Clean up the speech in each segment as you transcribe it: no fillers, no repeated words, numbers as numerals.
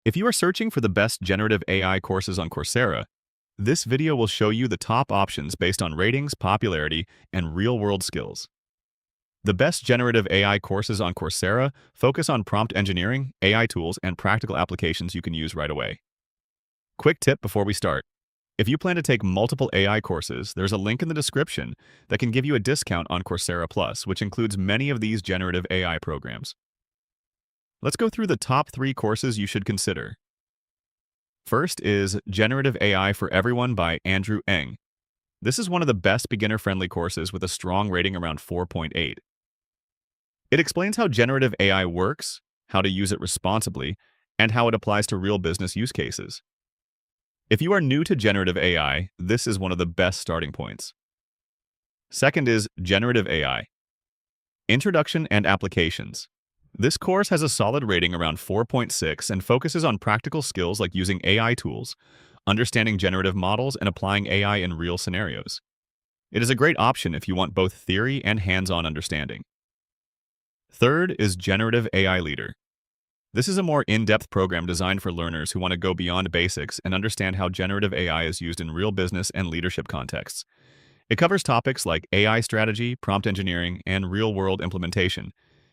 If you are searching for the best generative AI courses on Coursera, this video will show you the top options based on ratings, popularity, and real-world skills. The best generative AI courses on Coursera focus on prompt engineering, AI tools, and practical applications you can use right away. Quick tip before we start. If you plan to take multiple AI courses, there's a link in the description that can give you a discount on Coursera Plus, which includes many of these generative AI programs. Let's go through the top 3 courses you should consider. First is Generative AI for Everyone by Andrew Ng. This is one of the best beginner-friendly courses with a strong rating around 4.8. It explains how generative AI works, how to use it responsibly, and how it applies to real business use cases. If you are new to generative AI, this is one of the best starting points. Second is Generative AI. Introduction and Applications. This course has a solid rating around 4.6 and focuses on practical skills like using AI tools, understanding generative models, and applying AI in real scenarios. It is a great option if you want both theory and hands-on understanding. Third is Generative AI Leader. This is a more in-depth program designed for learners who want to go beyond basics and understand how generative AI is used in real business and leadership contexts. It covers topics like AI strategy, prompt engineering, and real-world implementation,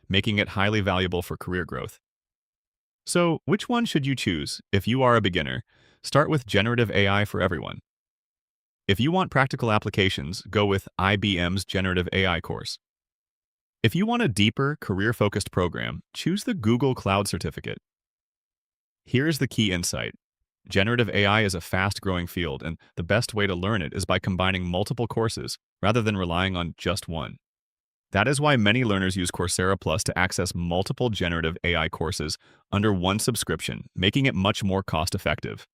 making it highly valuable for career growth. So, which one should you choose? If you are a beginner, start with Generative AI for Everyone. If you want practical applications, go with IBM's Generative AI course. If you want a deeper, career-focused program, choose the Google Cloud Certificate. Here's the key insight. Generative AI is a fast-growing field, and the best way to learn it is by combining multiple courses rather than relying on just one. That is why many learners use Coursera Plus to access multiple generative AI courses under one subscription, making it much more cost-effective.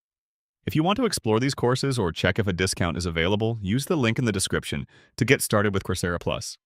If you want to explore these courses or check if a discount is available, use the link in the description to get started with Coursera Plus.